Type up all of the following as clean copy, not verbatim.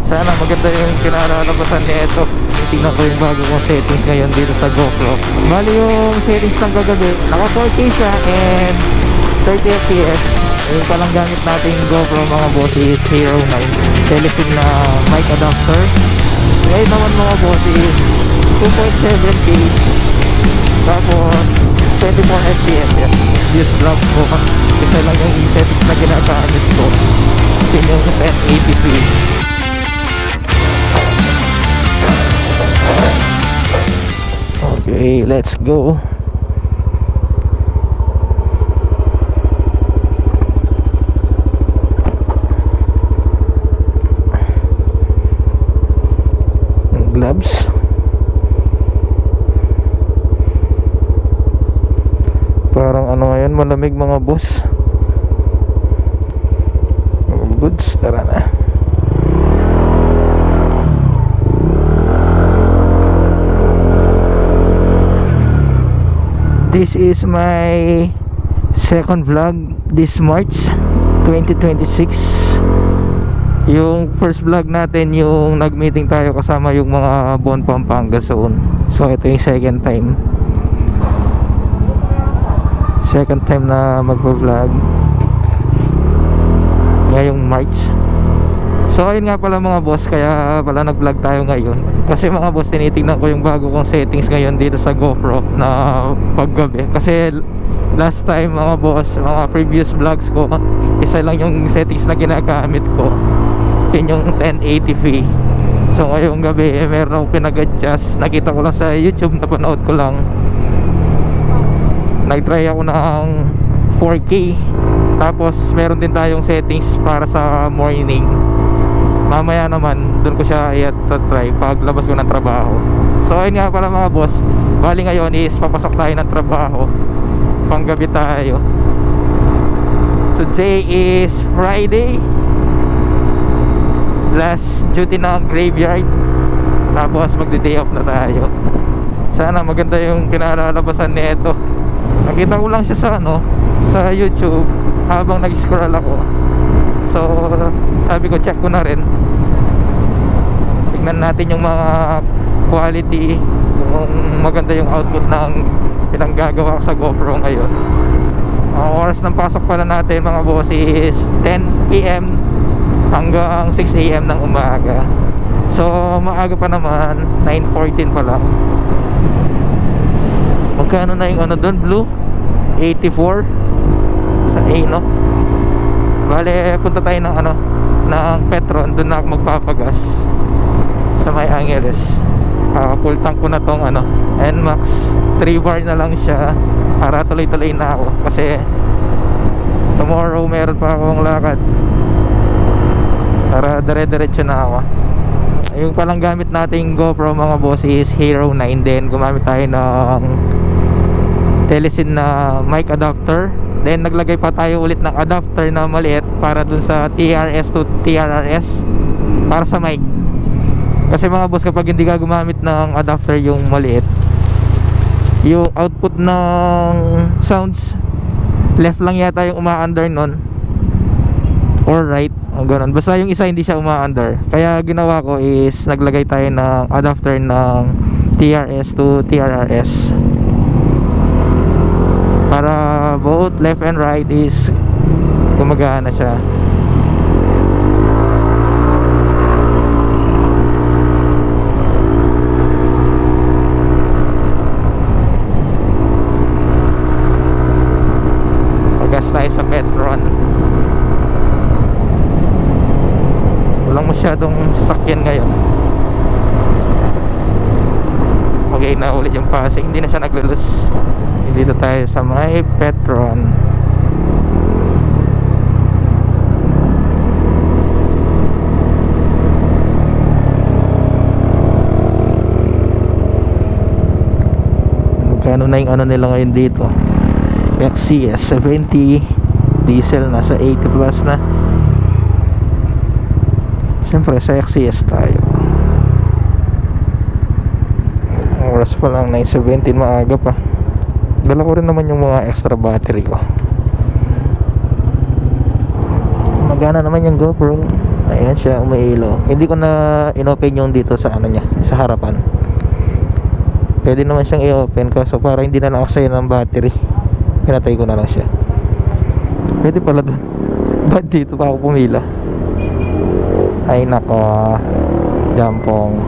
Sana maganda yung kinalalabasan nito. Tingnan ko yung bago kong settings ngayon dito sa GoPro. Bali yung settings ng kagabi, naka 4K siya and 30 FPS. Yung palang gamit natin yung GoPro mga boss is Hero 9 Telefilm na mic adapter. Ngayon naman mga boss is 2.7K, tapos 24 FPS yan. This vlog ko, isa lang yung settings na ginagamit ko. Yun yung 1080p. Okay, let's go. Gloves. Parang ano ngayon, malamig mga boss. Goods, tara na. This is my second vlog this March 2026. Yung first vlog natin, yung nag-meeting tayo kasama yung mga Bon Pampanga zone. So ito yung second time na magpa-vlog ngayong March. So ayun nga pala mga boss, kaya pala nag-vlog tayo ngayon. Kasi mga boss, tinitingnan ko yung bago kong settings ngayon dito sa GoPro na paggabi. Kasi last time mga boss, mga previous vlogs ko, isa lang yung settings na ginagamit ko, yun yung 1080p. So ngayong gabi, meron akong pinag-adjust. Nakita ko lang sa YouTube, napanood ko lang. Nag-try ako ng 4K. Tapos meron din tayong settings para sa morning. Mamaya naman doon ko siya i-try pag labas ko ng trabaho. So ayun nga pala mga boss, bali ngayon is papasok tayo ng trabaho, panggabi tayo. Today is Friday, last duty ng graveyard. Tapos magde-day off na tayo. Sana maganda yung kinalalabasan nito. Nakita ko lang siya sa sa YouTube habang nag-scroll ako. So sabi ko, check ko na rin. Tignan natin yung mga quality, kung maganda yung output ng pinanggagawa ko sa GoPro ngayon. Ang oras ng pasok pala natin mga boss is 10 PM hanggang 6 AM ng umaga. So maaga pa naman, 9:14 pa lang. Magkano na yung doon, blue? 84 sa A, no? Bale, punta tayo ng ng Petron. Doon na ako magpapagas sa May Angeles. Full tank ko na tong NMAX 3 bar na lang siya para tuloy-tuloy na ako. Kasi tomorrow meron pa akong lakad para dire-diretso na ako. Yung palang gamit nating GoPro mga boss is Hero 9 din. Gumamit tayo ng Telesin na mic adapter. Then naglagay pa tayo ulit ng adapter na maliit para dun sa TRS to TRRS para sa mic. Kasi mga boss, kapag hindi ka gumamit ng adapter yung maliit, yung output ng sounds left lang yata yung uma-under nun, or right, ganun. Basta yung isa hindi siya uma-under. Kaya ginawa ko is naglagay tayo ng adapter ng TRS to TRRS para both left and right is gumagana siya. Pagas tayo sa Petron. Walang masyadong sasakyan ngayon. Okay na ulit yung passing, hindi na siya naglulus. Dito tayo sa may Petron. Magkano na yung nila ngayon dito? XCS 70 diesel, nasa 80 plus na. Siyempre sa XCS tayo. Oras pa lang 9:17, maaga pa. Dala ko rin naman yung mga extra battery ko. Magana naman yung GoPro. Ayan siya, umiilo. Hindi ko na inopen yung dito sa ano niya, sa harapan. Pwede naman siyang i-open kaso para hindi na nakasaya ng battery. Pinatay ko na lang siya. Pwede pala doon. Ba't dito pa ako pumila? Ay nako, jampong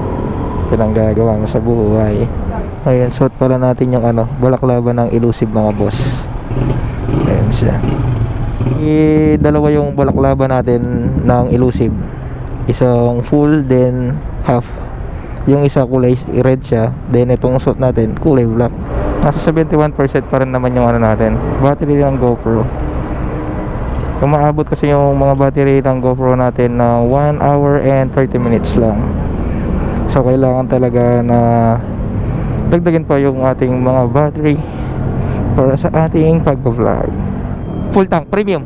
pinanggagawa mo sa buhay. Ayan, suot pala natin yung ano, balaklava ng elusive mga boss. Ayan siya. Dalawa yung balaklava natin ng elusive. Isang full, then half. Yung isa kulay red siya, then itong suot natin kulay black. Nasa 71% pa rin naman yung ano natin, battery ng GoPro. Umaabot kasi yung mga battery ng GoPro natin na 1 hour and 30 minutes lang. So kailangan talaga na dagdagan pa yung ating mga battery para sa ating pag-vlog. Full tank, premium.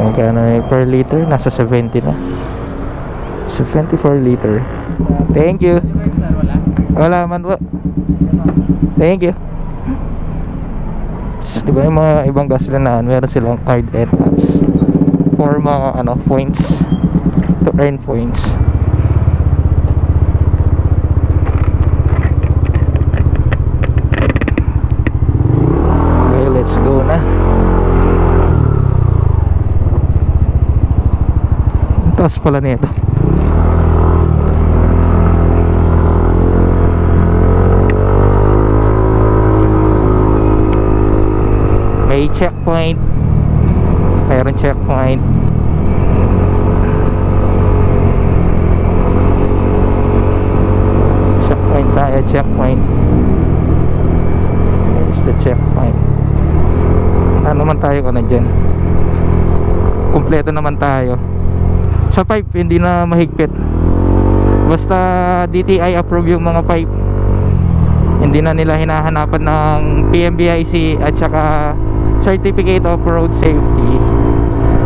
Magkano per liter? Nasa 70 na. 74 liter. Thank you. Wala man po. Thank you. Diba yung mga ibang gasolinahan, meron silang card and apps for mga ano, points, to earn points. Okay, let's go na. Ang taas pala nito. May checkpoint. Mayroon checkpoint. Checkpoint tayo, checkpoint. There's the checkpoint. Ano naman tayo ka na dyan? Kumpleto naman tayo. Sa pipe, hindi na mahigpit. Basta DTI approve yung mga pipe. Hindi na nila hinahanapan ng PMBIC at saka Certificate of Road Safety.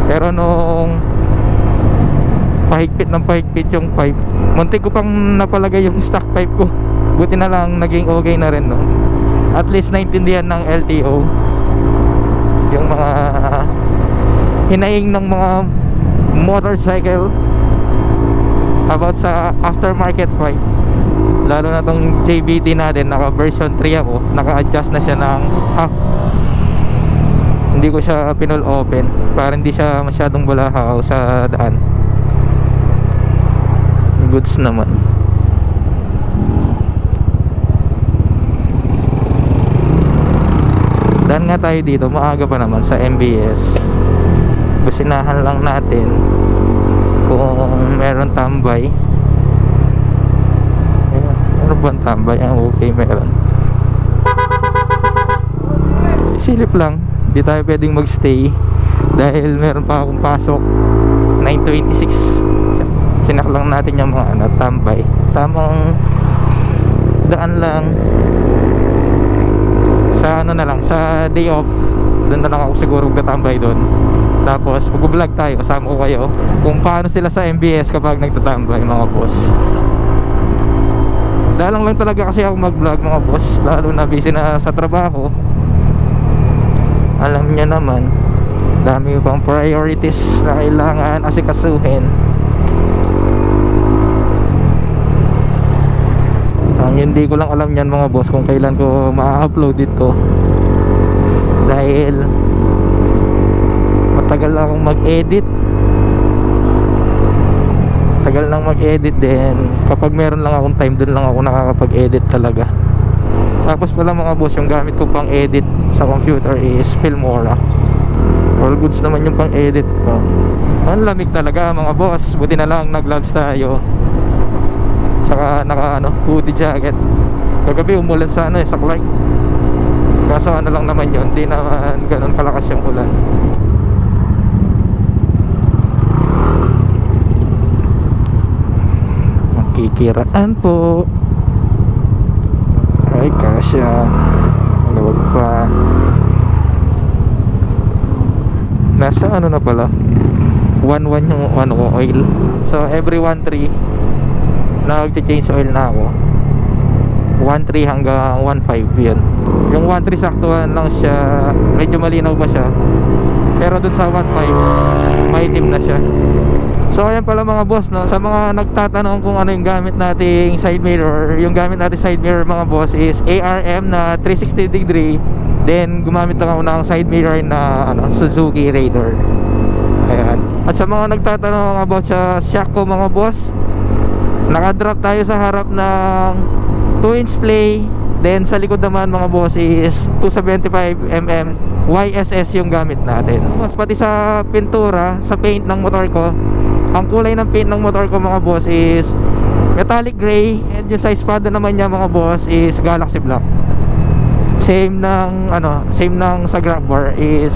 Pero nung pahigpit ng pahigpit yung pipe, muntik ko pang napalagay yung stock pipe ko. Buti na lang naging okay na rin, no? At least naintindihan ng LTO yung mga hinaing ng mga motorcycle about sa aftermarket pipe. Lalo na tong JBT natin, naka version 3 ako, naka-adjust na siya ng half. Hindi ko siya pinol open para hindi siya masyadong balahaw sa daan. Goods naman. Daan nga tayo dito, maaga pa naman sa MBS. Businahan lang natin kung meron tambay. Meron bang tambay? Okay, meron. Silip lang, di tayo pwedeng magstay dahil meron pa akong pasok 9:26. Sinak lang natin yung mga ano, tambay. Tamang daan lang sa ano na lang, sa day off. Doon na lang ako siguro magtatambay doon. Tapos mag-vlog tayo, kasama ko kayo kung paano sila sa MBS kapag nagtatambay mga boss. Dalang lang talaga kasi ako mag-vlog mga boss, lalo na busy na sa trabaho. Alam niya naman, dami pang priorities na kailangan asikasuhin. Ang hindi ko lang alam yan mga boss kung kailan ko ma-upload ito, dahil matagal akong mag-edit. Tagal lang mag-edit din. Kapag meron lang akong time, dun lang ako nakakapag-edit talaga. Tapos pala mga boss, yung gamit ko pang edit sa computer is Filmora. All goods naman yung pang edit ko. Ang lamig talaga mga boss. Buti na lang nag-gloves tayo, tsaka naka ano, hoodie jacket. Kagabi umulan sa ano, sa Clark. Kaso ano lang naman yun, hindi naman ganun kalakas yung ulan. Makikiraan po. Ay kasya, maluwag pa. Nasa ano na pala, 1.1 yung ano ko, oil. So every 1.3 nag-change oil na ako. 1.3 hanggang 1.5 yun. Yung 1.3 saktuhan lang siya, medyo malinaw pa siya, pero dun sa 1.5 maitim na siya. So ayan pala mga boss, no? Sa mga nagtatanong kung ano yung gamit nating side mirror, yung gamit nating side mirror mga boss is ARM na 360 degree. Then gumamit lang ako ng side mirror na Suzuki Raider. Ayan. At sa mga nagtatanong about sa shock ko mga boss, nakadrop tayo sa harap ng 2-inch play. Then sa likod naman mga boss is 275mm YSS yung gamit natin. Mas pati sa pintura, sa paint ng motor ko, ang kulay ng paint ng motor ko mga boss is metallic gray. And yung sa espada naman niya mga boss is Galaxy Black. Same ng sa grab bar is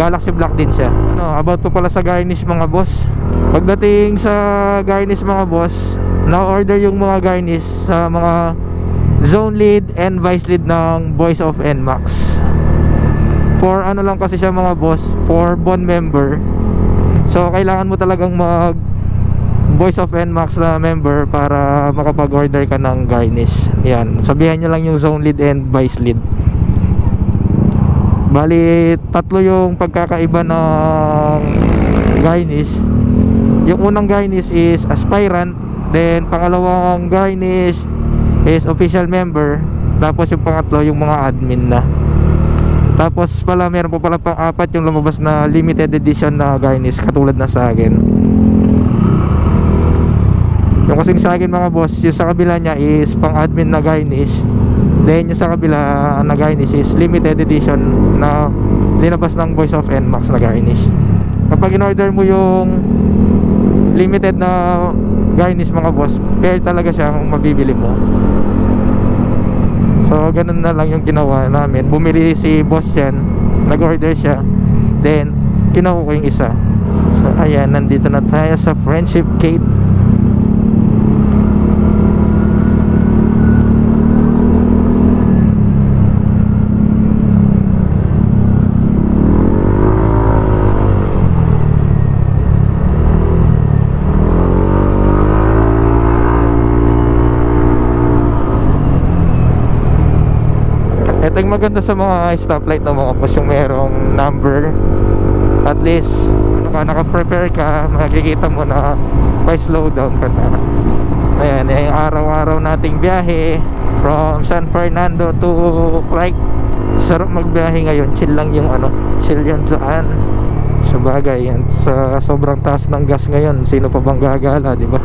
Galaxy Black din siya. About po pala sa garnish mga boss. Pagdating sa garnish mga boss, na-order yung mga garnish sa mga zone lead and vice lead ng Voice of NMAX. For lang kasi siya mga boss, for bond member. So kailangan mo talagang mag Voice of NMAX na member para makapag-order ka ng garnish. Yan, sabihan nyo lang yung zone lead and vice lead. Bali, tatlo yung pagkakaiba ng garnish. Yung unang garnish is aspirant, then pangalawang garnish is official member, tapos yung pangatlo yung mga admin na. Tapos pala meron po pala pang-apat yung lumabas na limited edition na garnish katulad na sa akin. Yung kasing sa akin mga boss, yung sa kabila niya is pang-admin na garnish. Then yung sa kabila na garnish is limited edition na linabas ng Voice of NMAX na garnish. Kapag in-order mo yung limited na garnish mga boss, fair talaga siya kung mabibili mo. So ganun na lang yung ginawa namin. Bumili si boss yan, nag-order siya, then kinuha ko yung isa. So ayan, nandito na tayo sa Friendship Gate. Ito yung maganda sa mga stoplight na mga boss, yung merong number. At least naka-prepare ka, makikita mo na may slow down ka na. Ayan, yung araw-araw nating biyahe from San Fernando to Clark. Sarap magbiyahe ngayon, chill lang yung chill yan dyan. Sabagay yan, sa sobrang taas ng gas ngayon, sino pa bang gagala, di ba?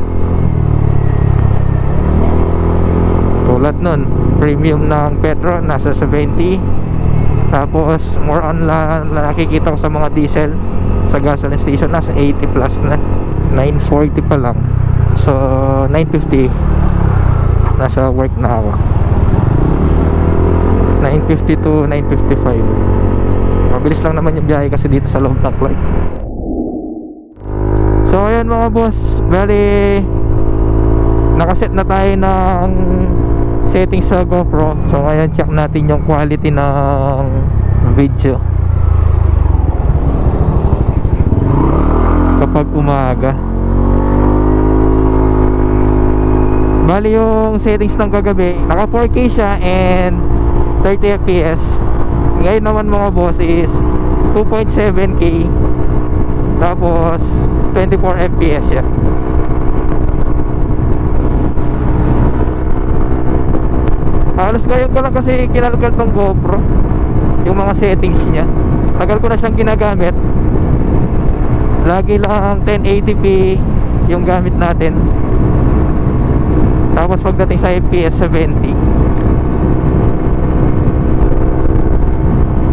Tulad nun, premium ng petro nasa 70. Tapos more on nakikita ko sa mga diesel sa gasoline station nasa 80 plus na. 940 pa lang. So 950 nasa work na ako. 950 to 955. Mabilis lang naman yung biyahe kasi dito sa loob ng Clark. So ayan mga boss, bali nakaset na tayo ng settings sa GoPro. So ngayon check natin yung quality ng video kapag umaga. Bali yung settings ng kagabi, naka 4K siya and 30 fps. Ngayon naman mga boss is 2.7K tapos 24 fps siya. Halos ngayon ko lang kasi kinalkal tong GoPro, yung mga settings niya. Tagal ko na siyang ginagamit. Lagi lang 1080p yung gamit natin. Tapos pagdating sa FPS 70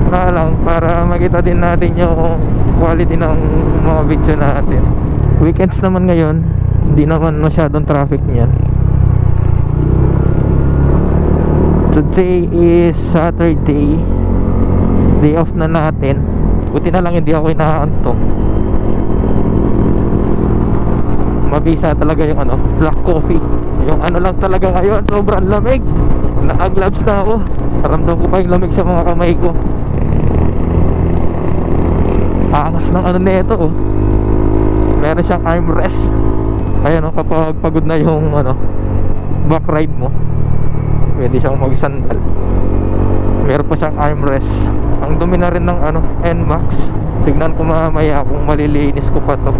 na lang para makita din natin yung quality ng mga video natin. Weekends naman ngayon, hindi naman masyadong traffic niyan. Today is Saturday, day off na natin. Buti na lang hindi ako inaantok. Mabisa talaga yung black coffee. Yung lang talaga ngayon, sobrang lamig. Naka-gloves na ako. Ramdam ko pa yung lamig sa mga kamay ko. Angas ng nito meron siyang armrest. Ayan kapag pagod na yung back ride mo, Pwede siyang magsandal. Meron pa siyang armrest. Ang dumi na rin ng ano, NMAX. Tignan ko mamaya kung malilinis ko pa to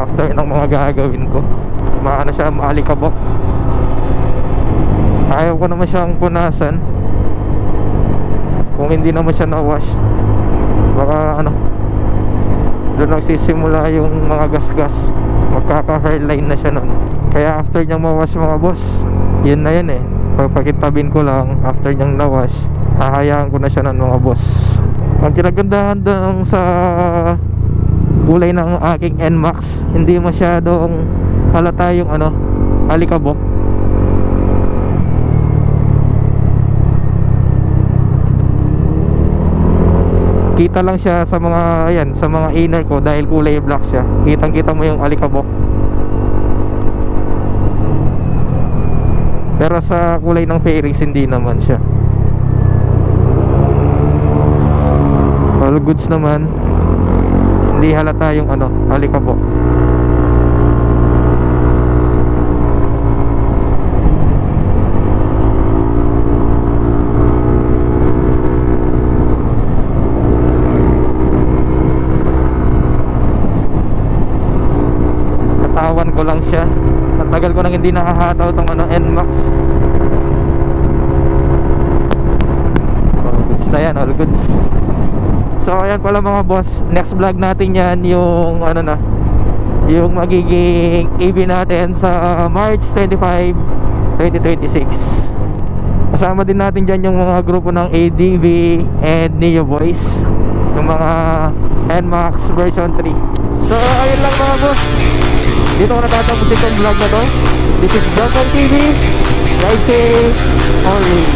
after ng mga gagawin ko. Maano siya, maalikabok. Ayaw ko naman siyang punasan. Kung hindi naman siya na-wash, baka ano, doon nagsisimula yung mga gasgas. Magkaka-hairline na siya nun. Kaya after niyang ma-wash mga boss, yun na yun eh. Pagpakitabin ko lang after niyang na-wash, hahayaan ko na siya nun mga boss. Ang kinagandahan doon sa kulay ng aking NMAX, hindi masyadong halata yung ano, alikabok. Kita lang siya sa mga, ayan, sa mga inner ko dahil kulay black siya. Kitang kita mo yung alikabok. Pero sa kulay ng fairings hindi naman siya. All goods naman. Hindi halata yung ano, alikabok. Katawan ko lang siya. Matagal ko nang hindi nakahataw tong ano, NMAX. All goods na yan, all goods. So ayan pala mga boss, next vlog natin yan yung ano na, yung magiging EV natin sa March 25, 2026. Kasama din natin dyan yung mga grupo ng ADV and Neo Boys, yung mga NMAX version 3. So ayun lang mga boss, dito ko natatapusin itong vlog na to. This is Johnson TV. Ride safe always.